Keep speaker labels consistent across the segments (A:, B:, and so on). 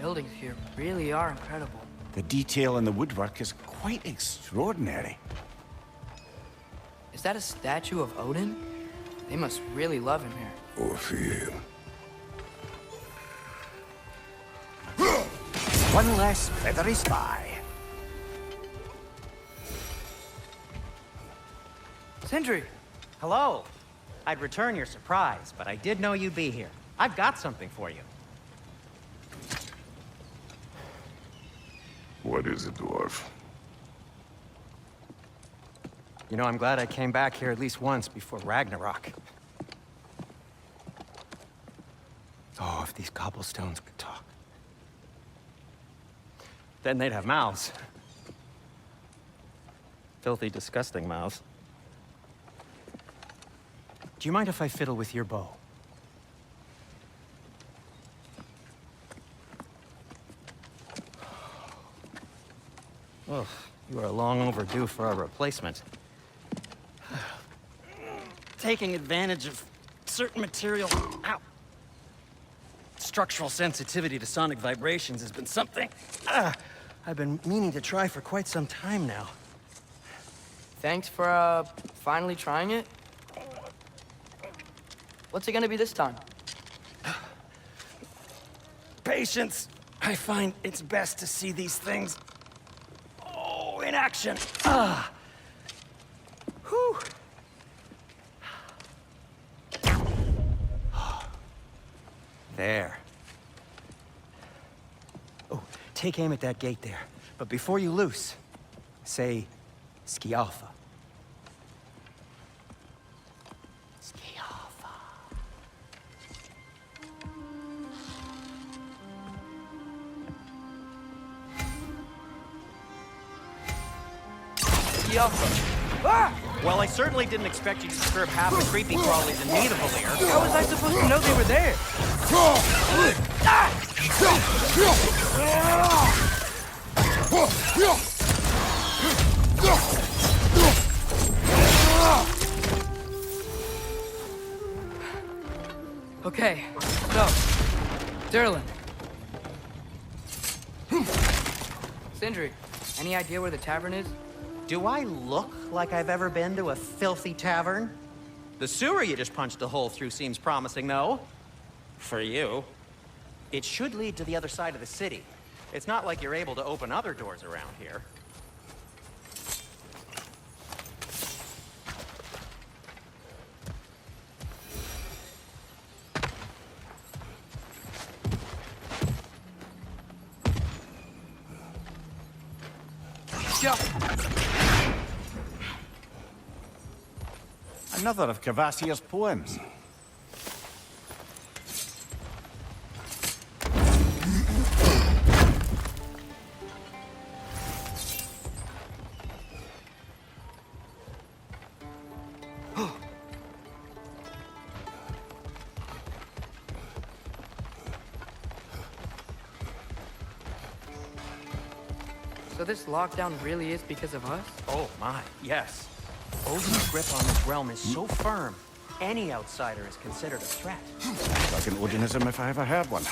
A: buildings here really are incredible.
B: The detail in the woodwork is quite extraordinary.
A: Is that a statue of Odin? They must really love him here.
C: Or fear him.
B: One less feathery spy.
A: Sindri!
D: Hello. I'd return your surprise, but I did know you'd be here. I've got something for you.
C: What is it, dwarf?
D: You know, I'm glad I came back here at least once before Ragnarok. Oh, if these cobblestones could talk. Then they'd have mouths. Filthy, disgusting mouths. Do you mind if I fiddle with your bow? Oh, you are long overdue for a replacement. Taking advantage of certain material... Ow! Structural sensitivity to sonic vibrations has been something I've been meaning to try for quite some time now.
A: Thanks for, finally trying it. What's it gonna be this time?
D: Patience. I find it's best to see these things... Oh, in action. Whew. There. Oh, take aim at that gate there. But before you loose, say, Skialfa. Skialfa.
A: Skialfa. Ah!
D: Well, I certainly didn't expect you to disturb half the creepy crawlies in Nidavellir.
A: How was I supposed to know they were there? Okay, so, Durlin. Sindri, any idea where the tavern is?
D: Do I look like I've ever been to a filthy tavern? The sewer you just punched a hole through seems promising, though. For you. It should lead to the other side of the city. It's not like you're able to open other doors around here.
A: Yeah.
B: Another of Kvasir's poems.
A: So this lockdown really is because of us?
D: Oh my, yes. Odin's grip on this realm is so firm, any outsider is considered a threat.
B: Like an Odinism if I ever heard one.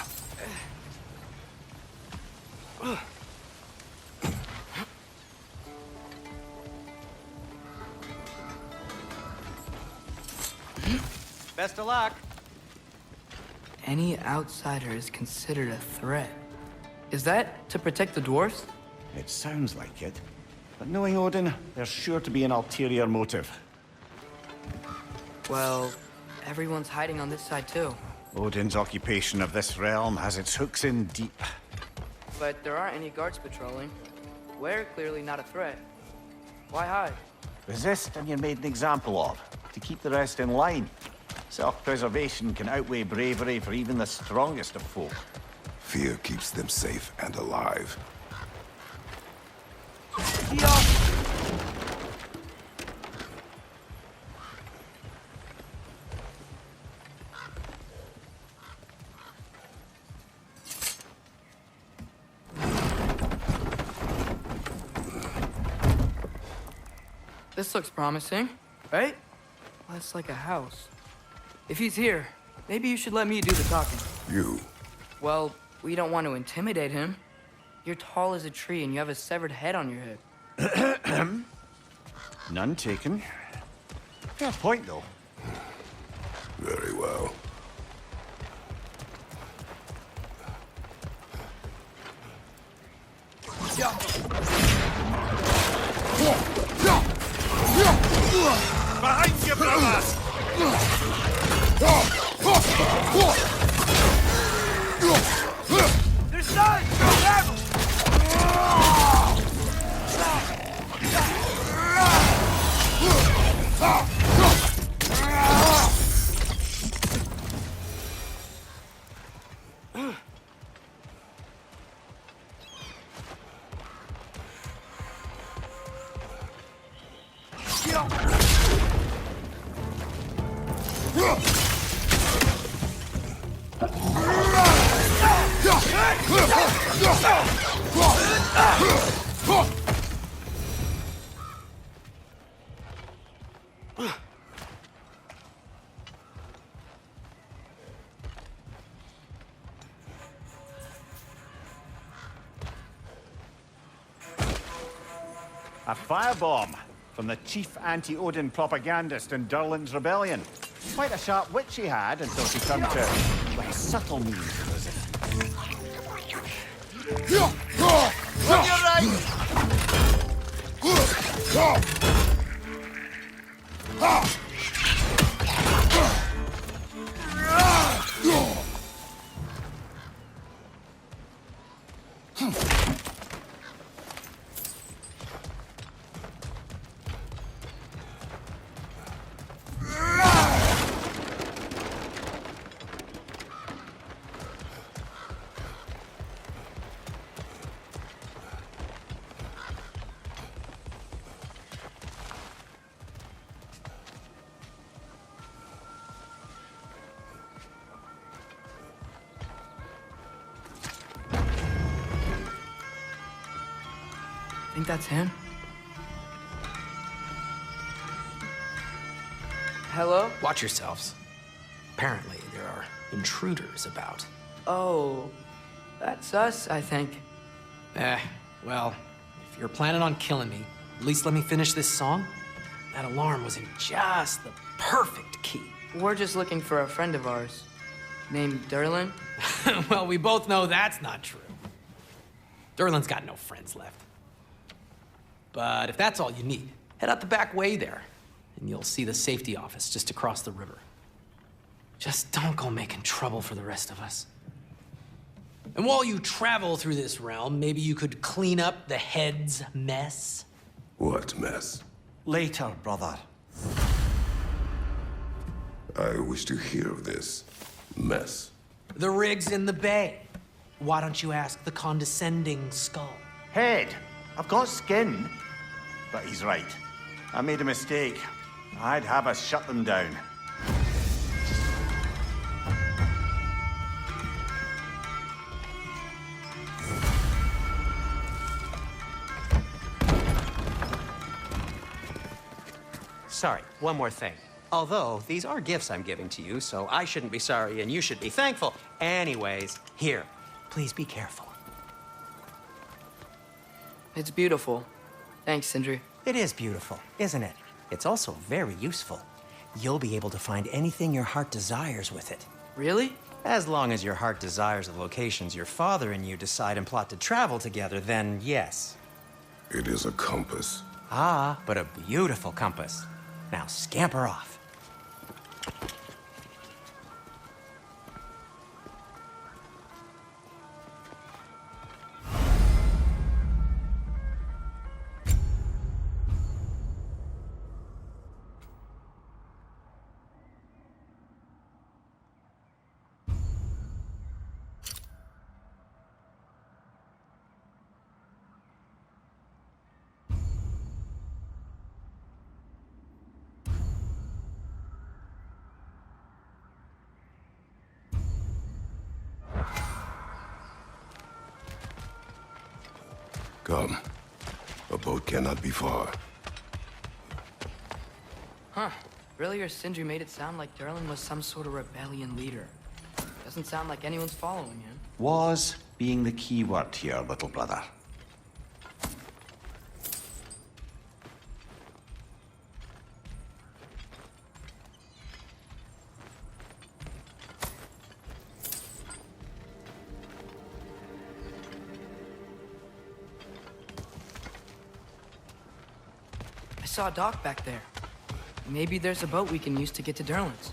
D: Best of luck.
A: Any outsider is considered a threat. Is that to protect the dwarfs?
B: It sounds like it. But knowing Odin, there's sure to be an ulterior motive.
A: Well, everyone's hiding on this side too.
B: Odin's occupation of this realm has its hooks in deep.
A: But there aren't any guards patrolling. We're clearly not a threat. Why hide?
B: Resist and you're made an example of, to keep the rest in line. Self-preservation can outweigh bravery for even the strongest of folk.
C: Fear keeps them safe and alive.
A: This looks promising, right? Well, it's like a house. If he's here, maybe you should let me do the talking.
C: You.
A: Well, We don't want to intimidate him. You're tall as a tree and you have a severed head on your head.
B: None taken. Fair point, though.
C: Very well.
B: Behind you, brothers!
A: There's none!
B: A firebomb from the chief anti-Odin propagandist in Durlin's rebellion. Quite a sharp wit she had until she turned to like subtle means. On your right! Think that's him? Hello?
E: Watch yourselves. Apparently, there are intruders about.
A: Oh, that's us, I think.
E: Well, if you're planning on killing me, at least let me finish this song. That alarm was in just the perfect key.
A: We're just looking for a friend of ours named Durlin.
E: Well, we both know that's not true. Durlin's got no friends left. But if that's all you need, head out the back way there, and you'll see the safety office just across the river. Just don't go making trouble for the rest of us. And while you travel through this realm, maybe you could clean up the head's mess?
C: What mess?
B: Later, brother.
C: I wish to hear of this mess.
E: The rig's in the bay. Why don't you ask the condescending skull?
B: Head. I've got skin. But he's right. I made a mistake. I'd have us shut them down.
D: Sorry, one more thing. Although, these are gifts I'm giving to you, so I shouldn't be sorry and you should be thankful. Anyways, here, please be careful.
A: It's beautiful. Thanks, Sindri.
D: It is beautiful, isn't it? It's also very useful. You'll be able to find anything your heart desires with it.
A: Really?
D: As long as your heart desires the locations your father and you decide and plot to travel together, then yes.
C: It is a compass.
D: Ah, but a beautiful compass. Now scamper off.
C: Come. A boat cannot be far.
A: Huh. Earlier, Sindri made it sound like Durlin was some sort of rebellion leader. Doesn't sound like anyone's following him.
B: Was being the key word here, little brother.
A: I saw a dock back there. Maybe there's a boat we can use to get to Durlin's.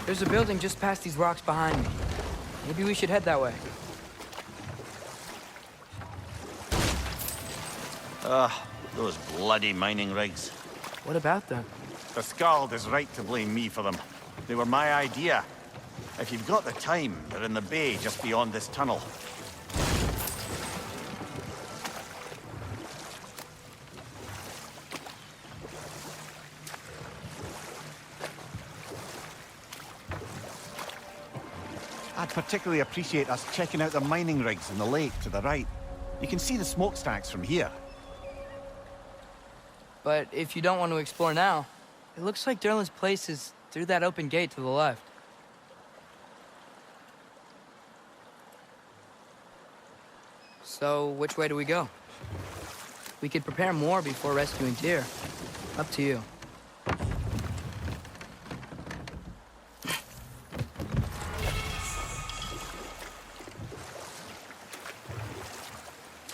A: There's a building just past these rocks behind me. Maybe we should head that way.
B: Those bloody mining rigs.
A: What about them?
B: The Skald is right to blame me for them. They were my idea. If you've got the time, they're in the bay just beyond this tunnel. I'd particularly appreciate us checking out the mining rigs in the lake to the right. You can see the smokestacks from here.
A: But if you don't want to explore now, it looks like Durlin's place is through that open gate to the left. So, which way do we go? We could prepare more before rescuing Tyr. Up to you.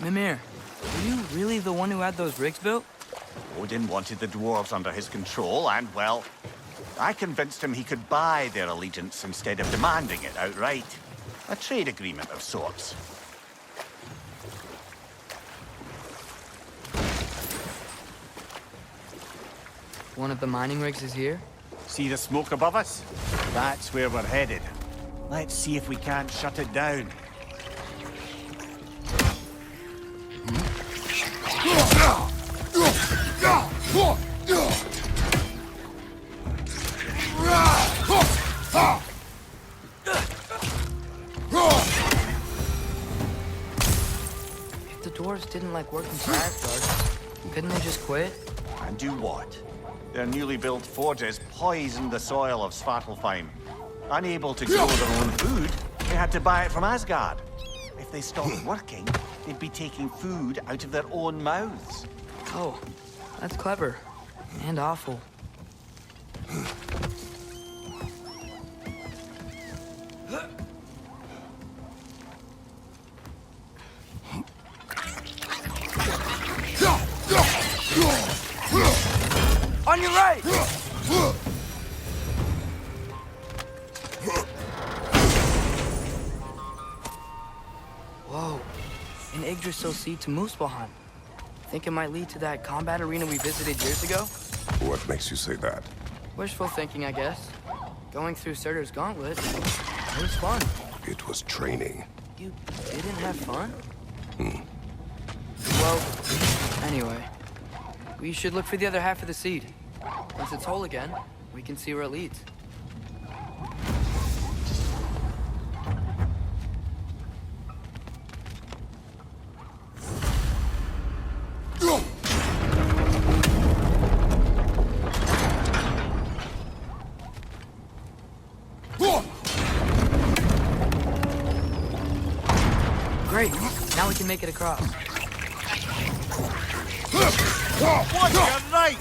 A: Mimir, were you really the one who had those rigs built?
B: Odin wanted the dwarves under his control, and, well, I convinced him he could buy their allegiance instead of demanding it outright. A trade agreement of sorts.
A: One of the mining rigs is here?
B: See the smoke above us? That's where we're headed. Let's see if we can't shut it down.
A: If the dwarves didn't like working for Asgard, couldn't they just quit?
B: And do what? Their newly built forges poisoned the soil of Svartalfheim. Unable to grow their own food, they had to buy it from Asgard. If they stopped working, they'd be taking food out of their own mouths.
A: Oh, that's clever. And awful. On your right! Whoa. An Yggdrasil seed to Muspelheim. Think it might lead to that combat arena we visited years ago?
C: What makes you say that?
A: Wishful thinking, I guess. Going through Surtur's gauntlet, it was fun.
C: It was training.
A: You didn't have fun? Well, anyway. We should look for the other half of the seed. Once it's whole again, we can see where it leads. Great. Now we can make it across.
B: What? You're right!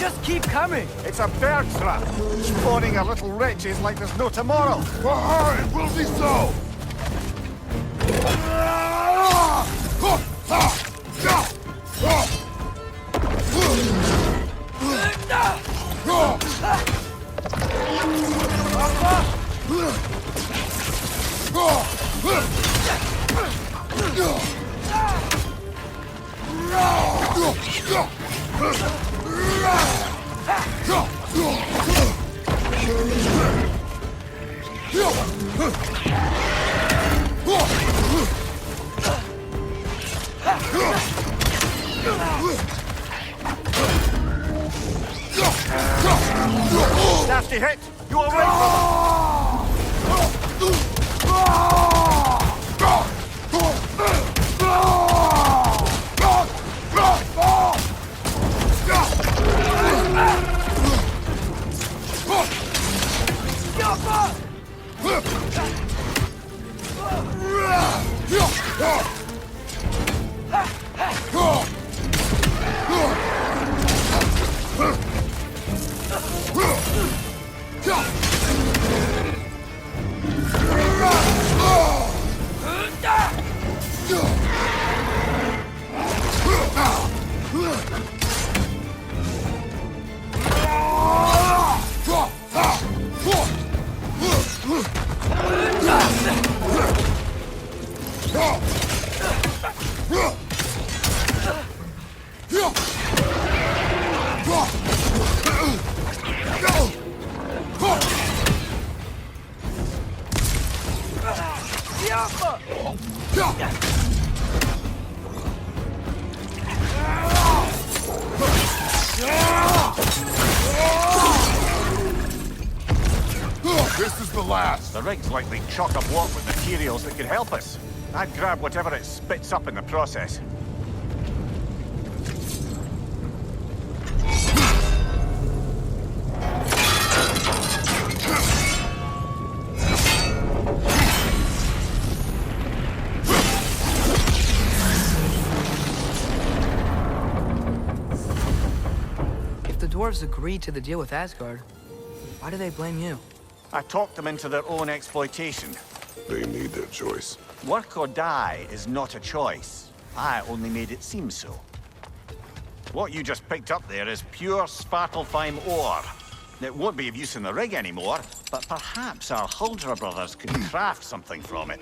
A: just keep coming.
B: It's a bird trap, spawning our little wretches like there's no tomorrow.
C: It will be so!
B: Nasty hit! You all right,
C: This is the last.
B: The rig's likely chock-a-block with materials that could help us. I'd grab whatever it spits up in the process.
A: If the dwarves agreed to the deal with Asgard, why do they blame you?
B: I talked them into their own exploitation.
C: They made their choice.
B: Work or die is not a choice. I only made it seem so. What you just picked up there is pure Svartalfheim ore. It won't be of use in the rig anymore, but perhaps our Huldra brothers could craft something from it.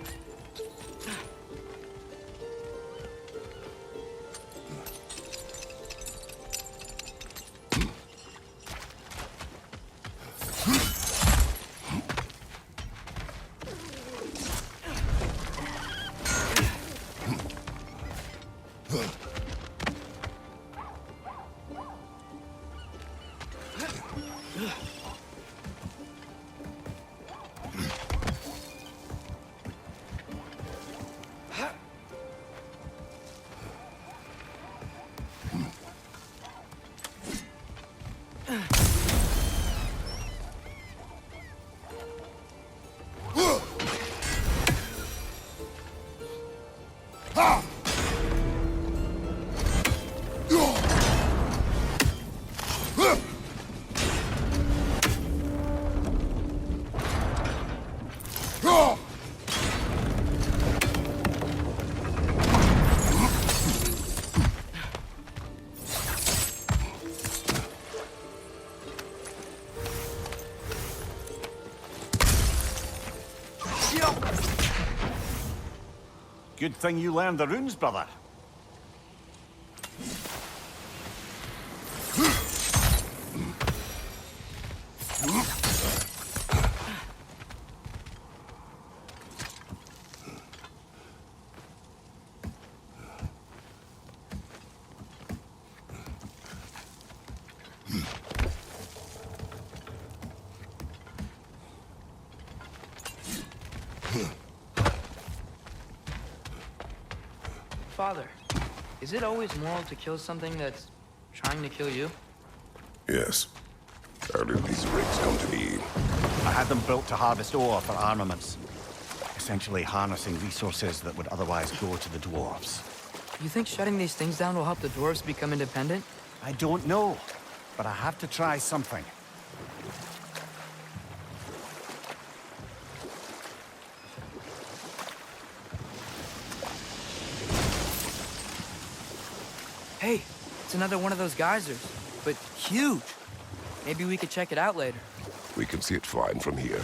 B: Good thing you learned the runes, brother.
A: Father, is it always moral to kill something that's trying to kill you?
C: Yes. How did these rigs come to be?
B: I had them built to harvest ore for armaments. Essentially harnessing resources that would otherwise go to the dwarves.
A: You think shutting these things down will help the dwarves become independent?
B: I don't know. but I have to try something.
A: Hey, it's another one of those geysers, but huge. Maybe we could check it out later.
C: We can see it fine from here.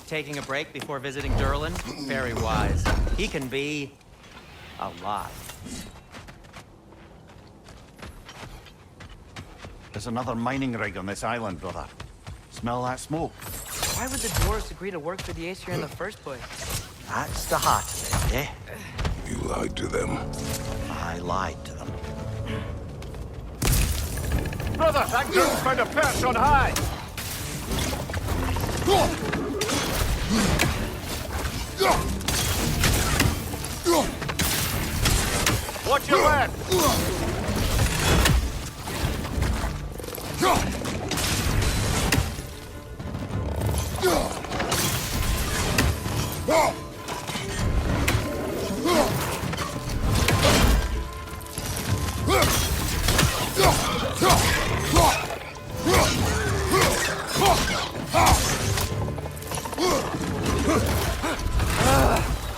D: Taking a break before visiting Durlin? Very wise. He can be a lot.
B: There's another mining rig on this island, brother. Smell that smoke?
A: Why would the dwarves agree to work for the Aesir in the first place?
B: That's the heart of it, eh?
C: You lied to them.
B: I lied to them.
F: Brother, that goon's found a perch on high! Watch your left!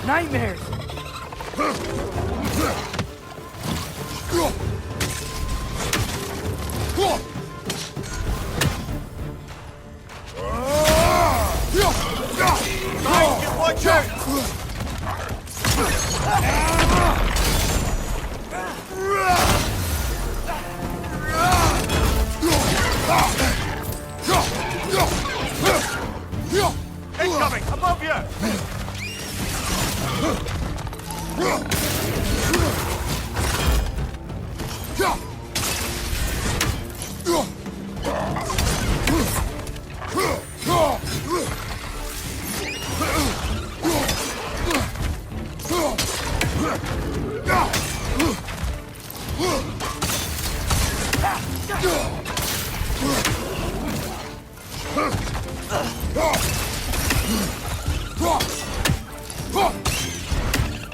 A: Nightmares!
F: Watch out! Incoming! Above you!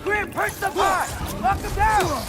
A: Grim, perch the pot! Knock him down!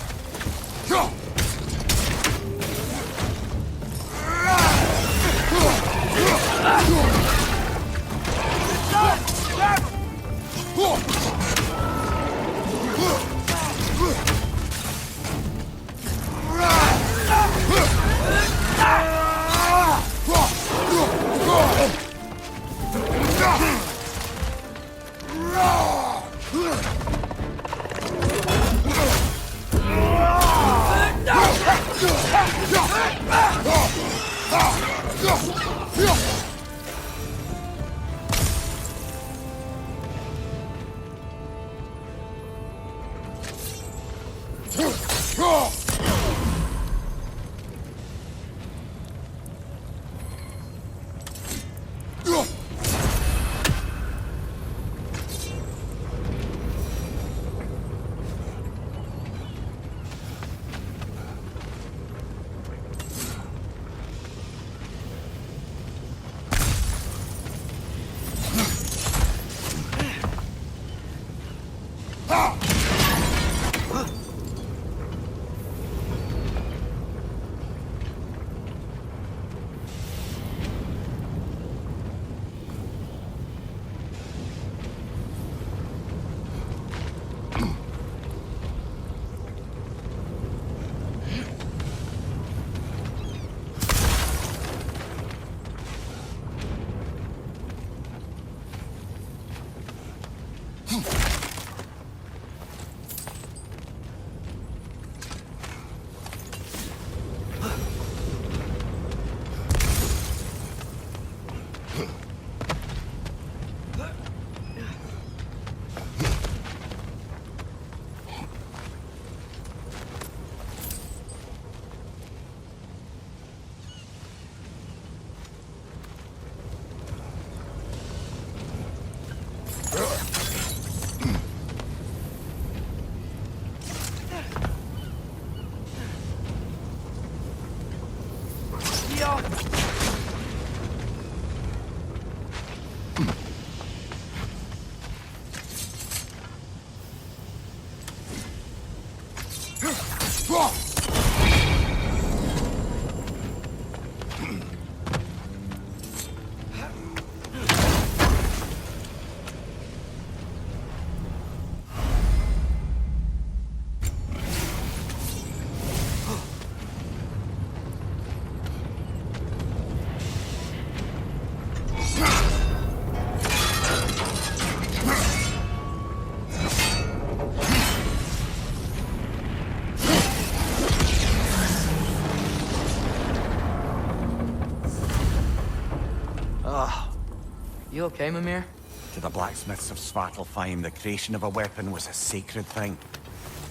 A: You okay, Mimir?
B: To the blacksmiths of Svartalfheim, the creation of a weapon was a sacred thing.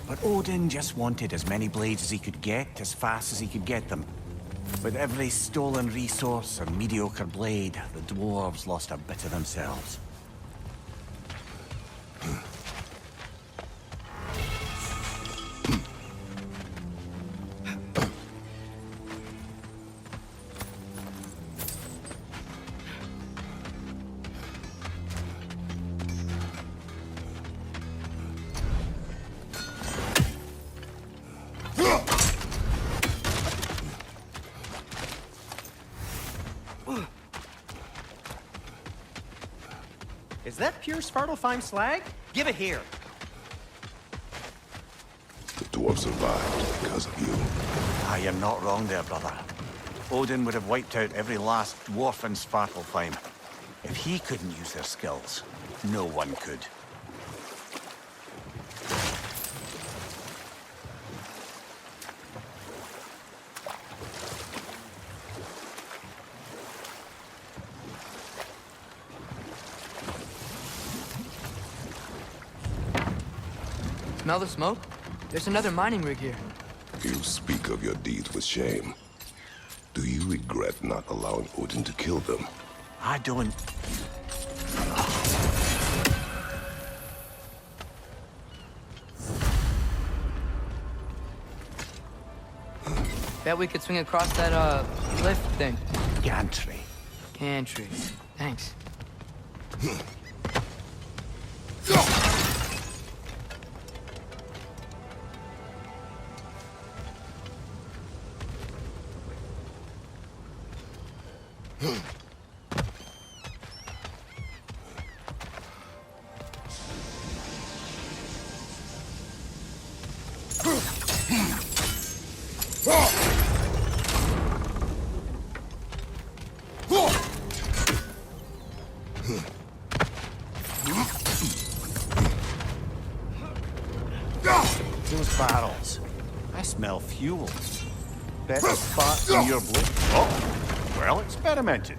B: But Odin just wanted as many blades as he could get, as fast as he could get them. With every stolen resource and mediocre blade, the dwarves lost a bit of themselves.
D: Is that pure Svartalfheim slag? Give it here.
C: The dwarves survived because of you.
B: Ah, you're not wrong there, brother. Odin would have wiped out every last dwarf in Svartalfheim. If he couldn't use their skills, no one could.
A: Smell the smoke? There's another mining rig here.
C: You speak of your deeds with shame. Do you regret not allowing Odin to kill them?
B: I don't...
A: Bet we could swing across that, lift thing.
B: Gantry.
A: Gantry. Thanks.
B: Those barrels. I smell fuel. Bet the sparks in your blood. Oh, well experimented.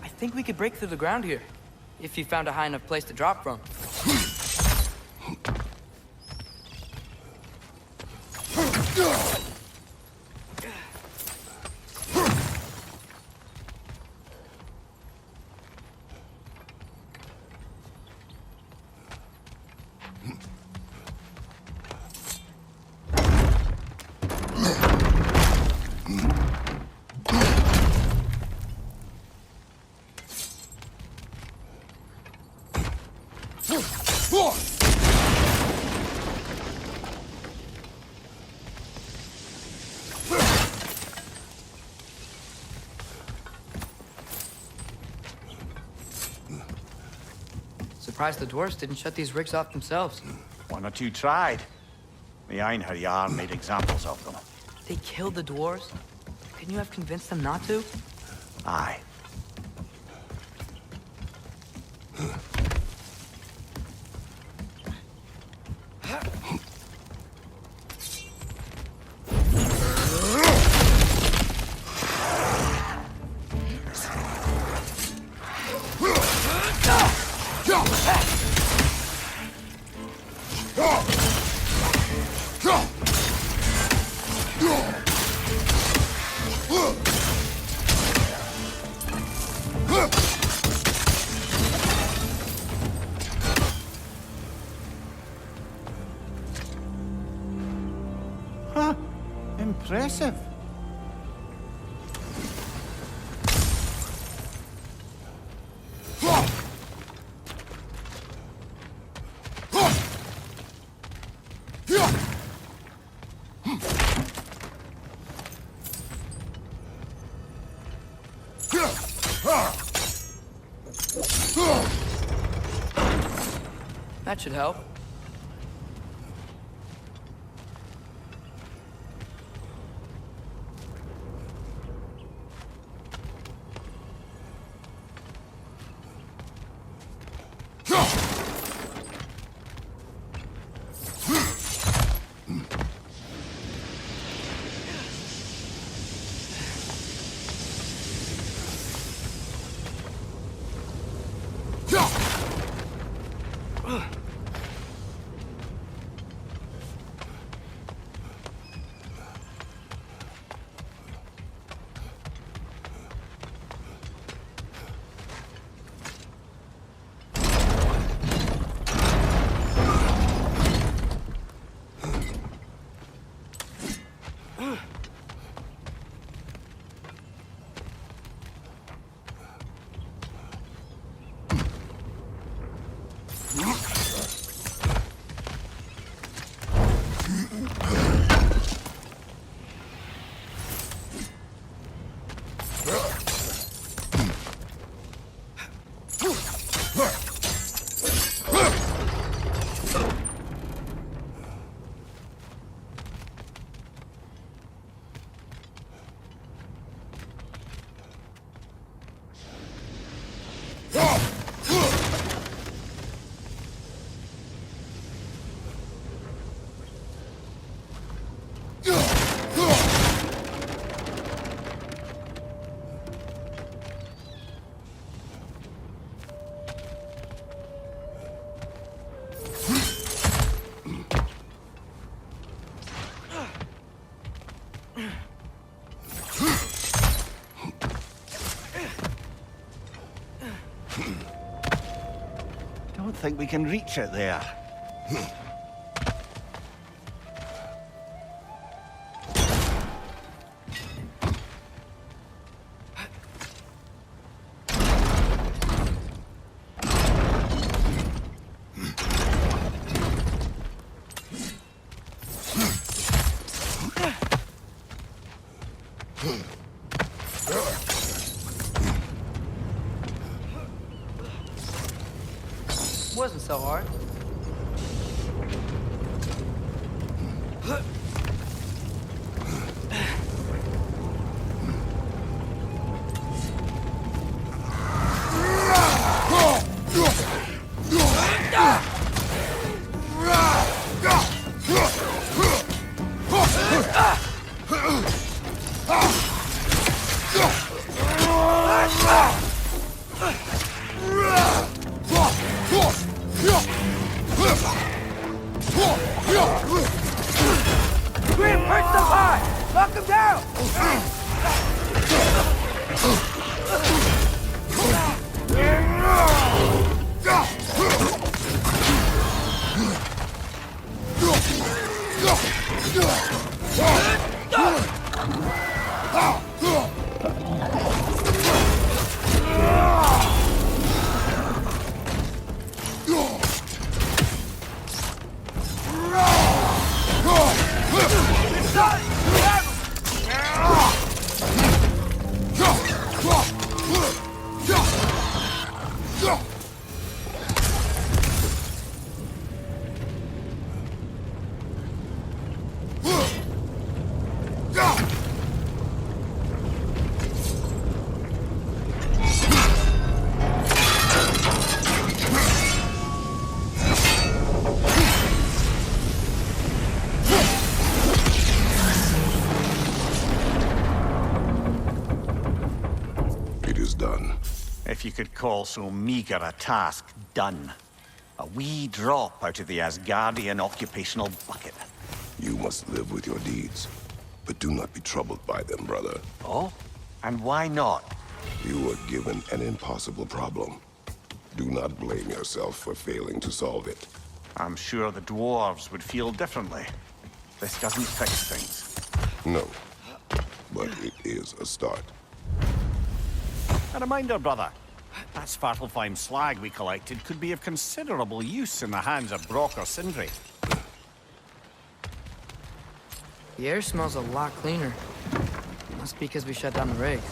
A: I think we could break through the ground here, if you found a high enough place to drop from. Surprised the dwarves didn't shut these rigs off themselves.
B: One or two tried. The Einherjar made examples of them.
A: They killed the dwarves? Couldn't you have convinced them not to?
B: Aye. Huh. Impressive.
A: That should help.
B: don't think we can reach it there.
A: Wasn't so hard. Reinforce the high! Knock him down!
B: If you could call so meager a task done. A wee drop out of the Asgardian occupational bucket.
C: You must live with your deeds, but do not be troubled by them, brother.
B: Oh? And why not?
C: You were given an impossible problem. Do not blame yourself for failing to solve it.
B: I'm sure the dwarves would feel differently. This doesn't fix things.
C: No, but it is a start.
B: A reminder, brother. That Svartalfheim slag we collected could be of considerable use in the hands of Brock or Sindri.
A: The air smells a lot cleaner. Must be because we shut down the rigs.